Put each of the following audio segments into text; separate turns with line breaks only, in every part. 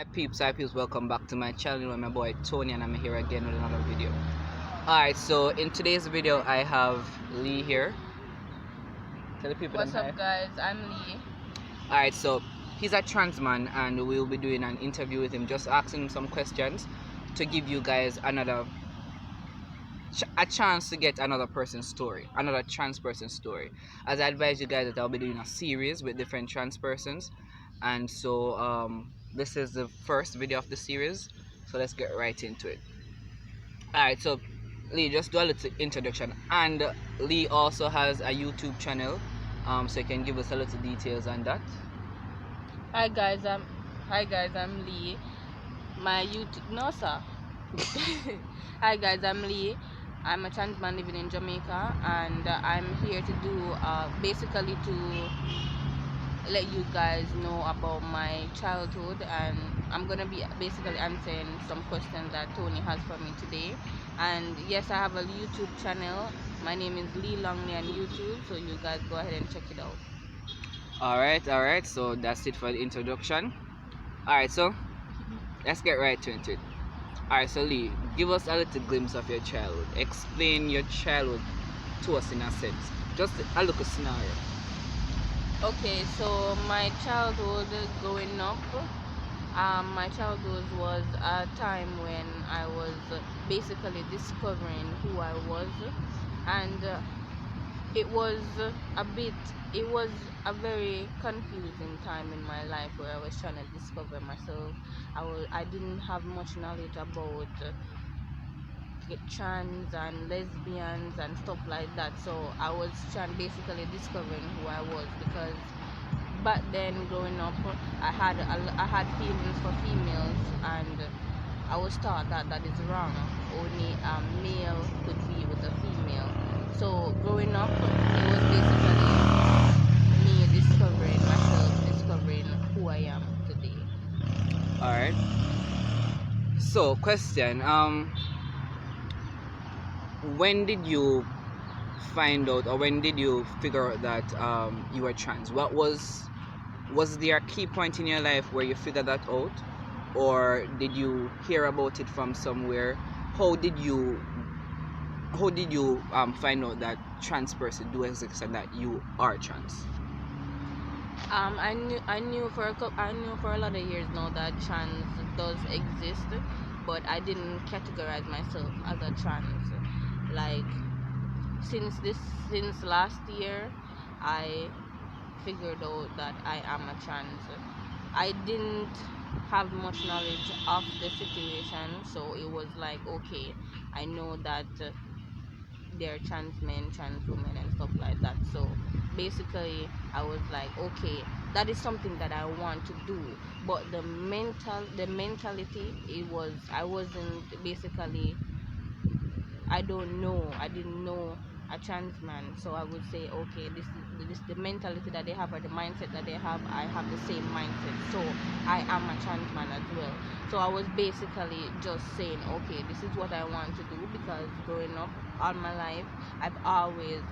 Hi peeps, welcome back to my channel. I'm my boy Tony and I'm here again with another video. Alright, so in today's video I have Lee here. Tell the people
What's
hi.
up, guys? I'm Lee.
Alright, so he's a trans man and we'll be doing an interview with him, just asking him some questions to give you guys a chance to get another person's story, another trans person's story. As I advise you guys that I'll be doing a series with different trans persons, and so this is the first video of the series, so let's get right into it. Alright, so Lee, just do a little introduction, and Lee also has a YouTube channel, so you can give us a little details on that.
Hi guys, I'm Lee. My YouTube no sir. Hi guys, I'm Lee. I'm a trans man living in Jamaica, and I'm here to do basically to let you guys know about my childhood, and I'm gonna be basically answering some questions that Tony has for me today. And yes, I have a YouTube channel. My name is Lee Longley on YouTube, so you guys go ahead and check it out.
Alright, so that's it for the introduction. Alright, so let's get right into it. Alright, so Lee, give us a little glimpse of your childhood. Explain your childhood to us in a sense. Just a little scenario.
Okay, so my childhood growing up, my childhood was a time when I was basically discovering who I was, and it was a bit, it was a very confusing time in my life where I was trying to discover myself. I didn't have much knowledge about trans and lesbians and stuff like that, so I was trying basically discovering who I was, because back then growing up I had feelings for females, and I was taught that that is wrong. Only a male could be with a female. So growing up, it was basically me discovering myself, discovering who I am today.
Alright. So question, when did you find out, or when did you figure out that you were trans? Was there a key point in your life where you figured that out, or did you hear about it from somewhere? How did you find out that trans person do exist and that you are trans?
I knew for a lot of years now that trans does exist, but I didn't categorize myself as a trans. Like since last year, I figured out that I am a trans. I didn't have much knowledge of the situation, so it was like, okay, I know that they're trans men, trans women, and stuff like that. So basically, I was like, okay, that is something that I want to do. But the mentality, I wasn't basically, I didn't know a trans man, so I would say, okay, this the mentality that they have, or the mindset that they have, I have the same mindset, so I am a trans man as well. So I was basically just saying, okay, this is what I want to do, because growing up all my life, I've always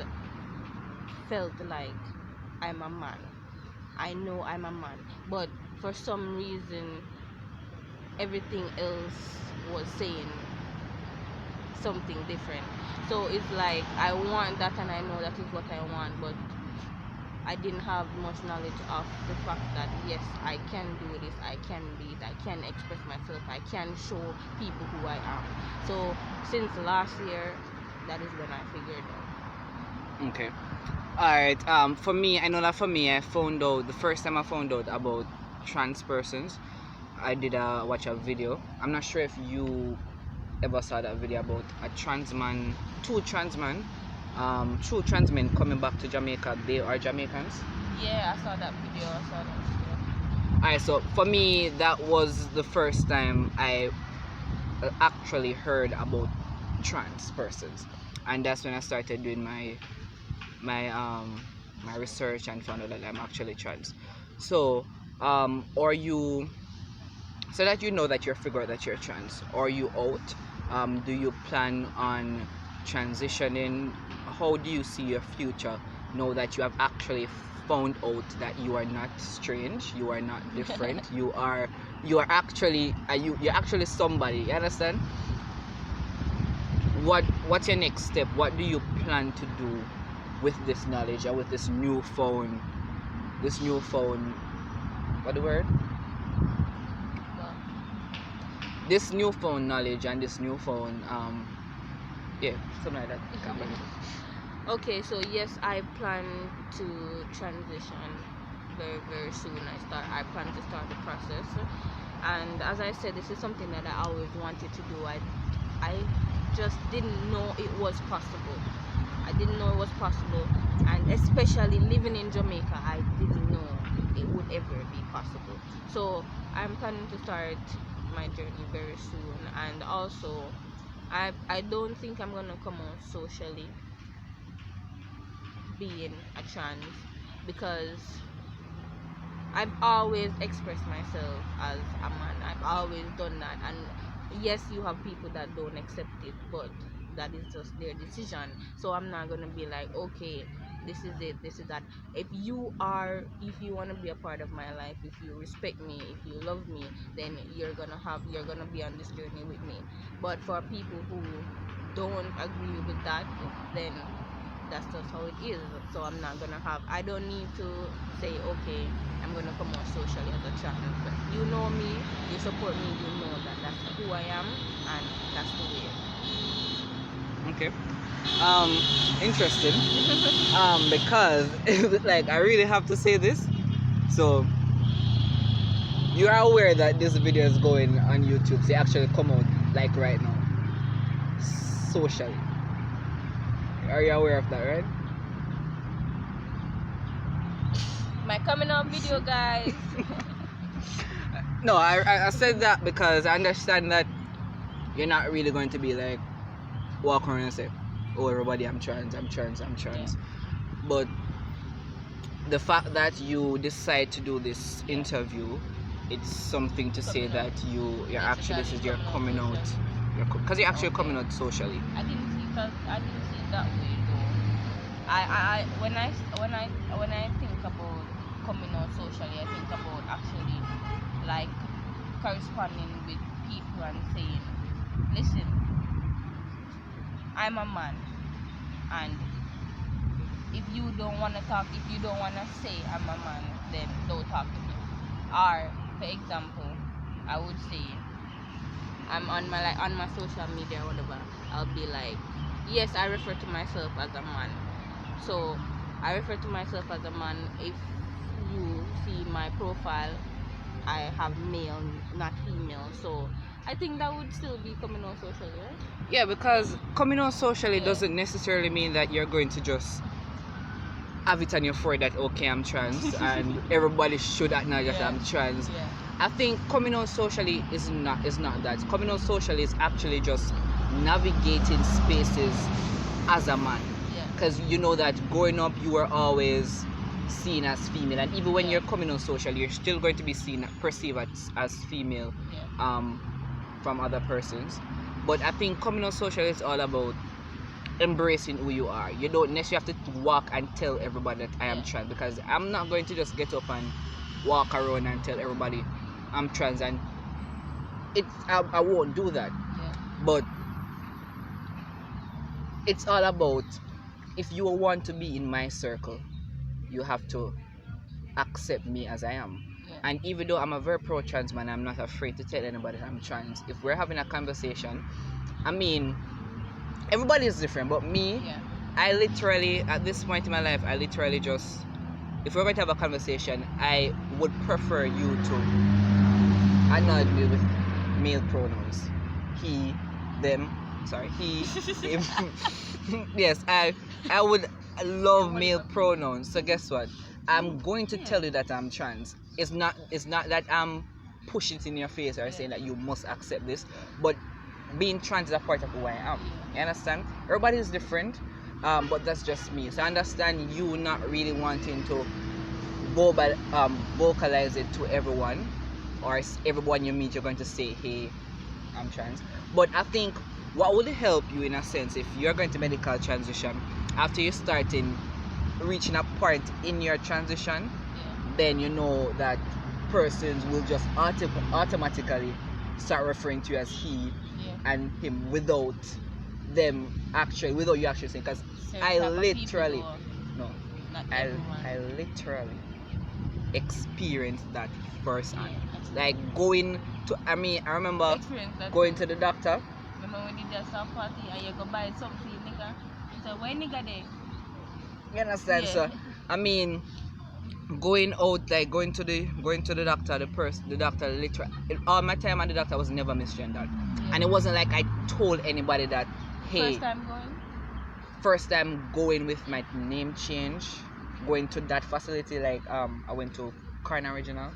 felt like I'm a man. I know I'm a man, but for some reason everything else was saying something different. So it's like I want that, and I know that is what I want, but I didn't have much knowledge of the fact that yes, I can do this, I can be it, I can express myself, I can show people who I am. So since last year, that is when I figured out.
Okay. Alright, for me, I know that for me, I found out the first time I found out about trans persons, I did watch a video. I'm not sure if you ever saw that video about two trans men coming back to Jamaica. They are Jamaicans.
Yeah, I saw that video.
Alright, so for me, that was the first time I actually heard about trans persons, and that's when I started doing my research and found out that I'm actually trans. So, are you, so that you know that you're figured that you're trans? Are you out? Do you plan on transitioning? How do you see your future now that you have actually found out that you are not strange, you are not different, you are you are actually you're actually somebody. You understand? What's your next step? What do you plan to do with this knowledge or with this newfound what the word?
Well,
This newfound knowledge and this newfound yeah, something like that. Can't believe it.
okay, so yes, I plan to transition very very soon. I plan to start the process, and as I said, this is something that I always wanted to do. I just didn't know it was possible. I didn't know it was possible, and especially living in Jamaica, I didn't know it would ever be possible. So I'm planning to start my journey very soon, and also I don't think I'm gonna come out socially being a trans, because I've always expressed myself as a man. I've always done that, and yes, you have people that don't accept it, but that is just their decision. So I'm not gonna be like, okay, this is it, this is that. If you wanna be a part of my life, if you respect me, if you love me, then you're gonna be on this journey with me. But for people who don't agree with that, then that's just how it is. So I don't need to say, okay, I'm gonna come out socially as a trans. You know me, you support me, you know that that's who I am, and that's the way.
Okay. Interesting. Because like I really have to say this. So you are aware that this video is going on YouTube. So it actually come out like right now. Socially. Are you aware of that, right?
My coming out video, guys.
No, I said that because I understand that you're not really going to be like walk around and say, oh everybody, I'm trans.
Yeah.
But the fact that you decide to do this interview, it's something to say
Coming out.
that you're
It's
actually, this is your coming out. Because you're actually coming out socially.
I didn't see it that way though. When I think about coming out socially, I think about actually like corresponding with people and saying, listen, I'm a man, and if you don't want to talk, if you don't want to say I'm a man, then don't talk to me. Or for example, I would say I'm on my social media or whatever, I'll be like, yes, I refer to myself as a man. So I refer to myself as a man. If you see my profile, I have male, not female. So I think that would still be coming out socially, right?
Yeah, because coming out socially
Yeah.
doesn't necessarily mean that you're going to just have it on your forehead that okay, I'm trans and everybody should acknowledge that
Yeah.
I'm trans.
Yeah.
I think coming out socially is not that. Coming out socially is actually just navigating spaces as a man.
Yeah.
Because you know that growing up you were always seen as female, and even when
Yeah.
you're coming out socially, you're still going to be perceived as female
Yeah.
from other persons. But I think coming out socially is all about embracing who you are. You don't necessarily have to walk and tell everybody that I am
Yeah.
trans, because I'm not going to just get up and walk around and tell everybody I'm trans, and I won't do that.
Yeah.
But it's all about, if you want to be in my circle, you have to accept me as I am.
Yeah.
And even though I'm a very pro trans man, I'm not afraid to tell anybody I'm trans. If we're having a conversation, I mean, everybody is different, but me,
Yeah.
I literally, at this point in my life, I literally just, if we're going to have a conversation, I would prefer you to acknowledge me with male pronouns. He, them, sorry, he, him. Yes, I would love male pronouns. So guess what? I'm going to tell you that I'm trans. It's not that I'm pushing it in your face or saying that you must accept this, but being trans is a part of who I am. You understand? Everybody is different, but that's just me. So I understand you not really wanting to vocalize it to everyone, or everyone you meet you're going to say, hey, I'm trans. But I think what would help you in a sense, if you're going to medical transition, after you starting reaching a point in your transition,
Yeah.
then you know that persons will just automatically start referring to you as he
Yeah.
and him without you actually saying. Because
Certain
I
type of people
literally,
though,
no,
not
I
everyone.
literally experienced that firsthand.
Yeah.
Like going to, I remember
Experience that
going
too.
to the doctor.
Remember when you just a party and you go buy something, nigga? So why nigga there?
You understand?
Yeah.
So I mean, going out, like going to the doctor, the doctor literally, all my time at the doctor was never misgendered.
Yeah.
And it wasn't like I told anybody that, hey,
First time going?
first time going with my name change, going to that facility, like I went to Corner Regional,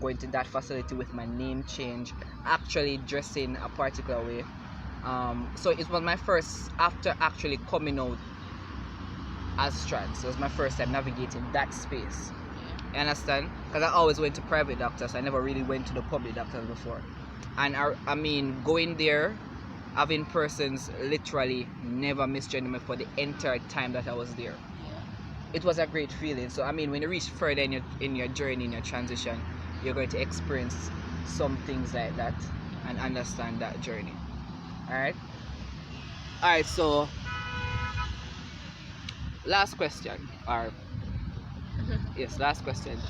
going to that facility with my name change, actually dressing a particular way. So it was my first, after actually coming out as trans, it was my first time navigating that space.
Yeah.
You understand? Because I always went to private doctors, I never really went to the public doctors before. And I mean, going there, having persons literally never misgender me for the entire time that I was there.
Yeah.
It was a great feeling. So I mean, when you reach further in your journey, in your transition, you're going to experience some things like that and understand that journey. Alright? Alright, so last question. Or yes, last question.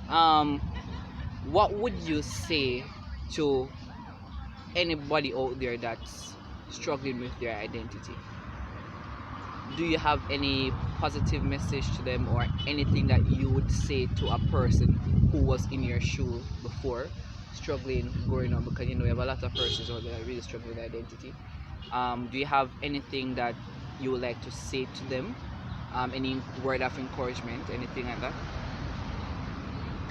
Um what would you say to anybody out there that's struggling with their identity? Do you have any positive message to them or anything that you would say to a person who was in your shoe before, struggling growing up? Because you know, you have a lot of persons out there that really struggle with identity. Do you have anything that you would like to say to them? Any word of encouragement, anything like that?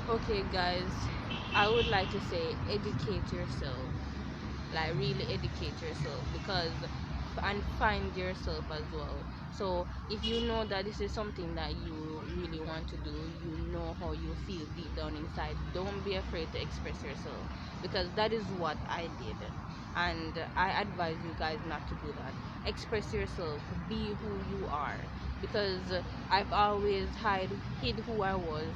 Okay, guys, I would like to say educate yourself. Like, really educate yourself, because and find yourself as well. So if you know that this is something that you really want to do, you know how you feel deep down inside, don't be afraid to express yourself, because that is what I did, and I advise you guys not to do that. Express yourself, be who you are, because I've always hid who I was.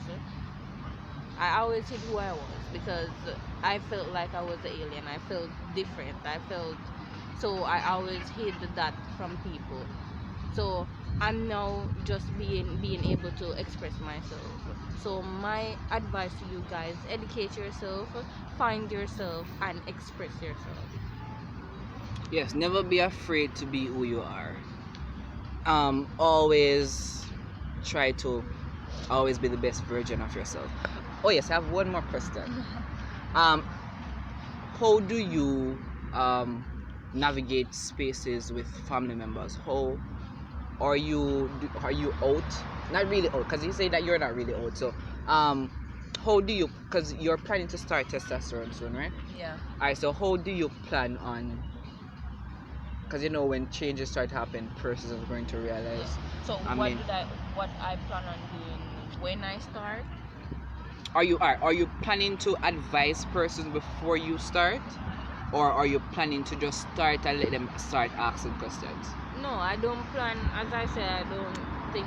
I always hid who I was, because I felt like I was an alien. I felt different. So I always hid that from people. So I'm now just being able to express myself. So my advice to you guys: educate yourself, find yourself, and express yourself.
Yes, never be afraid to be who you are. Always try to always be the best version of yourself. Oh yes, I have one more question. Um, how do you navigate spaces with family members? How are you out? Not really out, because you say that you're not really out. So how do you? Because you're planning to start testosterone soon, right?
Yeah.
Alright. So how do you plan on? Because you know when changes start to happen, persons are going to realize.
So
I mean,
what I plan on doing when I start?
are you planning to advise persons before you start, or are you planning to just start and let them start asking questions?
No, I don't plan. As I said, I don't think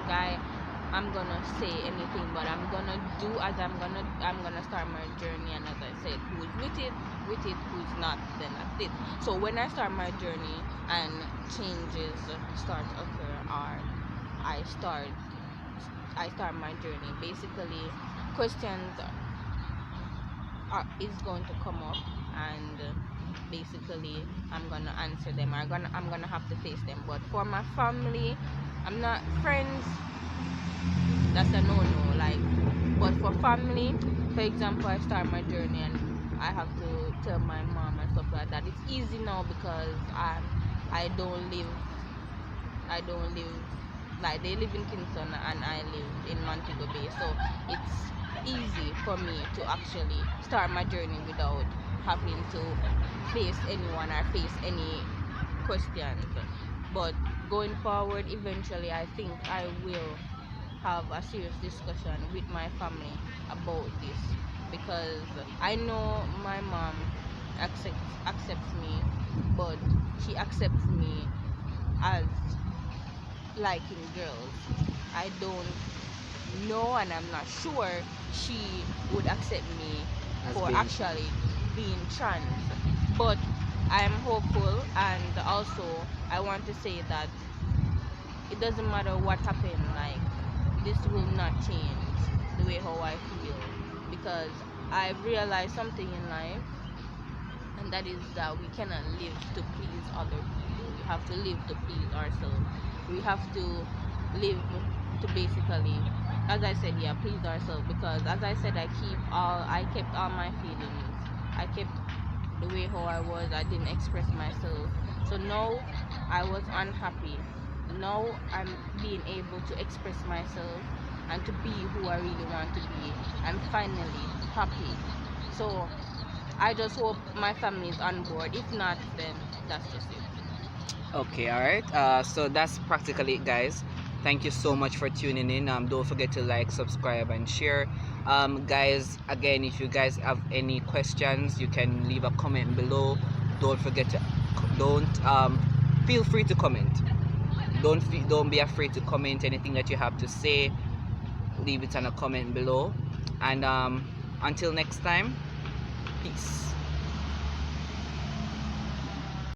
I'm gonna say anything, but I'm gonna do as I'm gonna start my journey. And as I said, who's with it, who's not, then that's it. So when I start my journey and changes start to occur, or I start I start my journey, basically questions is going to come up, and basically I'm gonna answer them. I'm gonna have to face them. But for my family, I'm not friends. That's a no-no. Like, but for family, for example, I start my journey and I have to tell my mom and stuff like that. It's easy now because I don't live I don't live like they live in Kingston and I live in Montego Bay, so it's easy for me to actually start my journey without having to face anyone or face any questions. But going forward, eventually, I think I will have a serious discussion with my family about this, because I know my mom accepts me, but she accepts me as liking girls. I don't know, and I'm not sure she would accept me
As
for
being
actually being trans. But I am hopeful, and also I want to say that it doesn't matter what happened, like this will not change the way how I feel, because I've realized something in life, and that is that we cannot live to please other people. We have to live to please ourselves. We have to live to basically, as I said, yeah, please ourselves. Because as I said, I kept all my feelings. I kept the way how I was. I didn't express myself. So now I was unhappy. Now I'm being able to express myself and to be who I really want to be. I'm finally happy. So I just hope my family is on board. If not, then that's just it.
okay. All right. So that's practically it, guys. Thank you so much for tuning in. Don't forget to like, subscribe, and share. Guys, again, if you guys have any questions, you can leave a comment below. Don't forget to don't feel free to comment. Don't be afraid to comment anything that you have to say. Leave it on a comment below. And until next time, peace.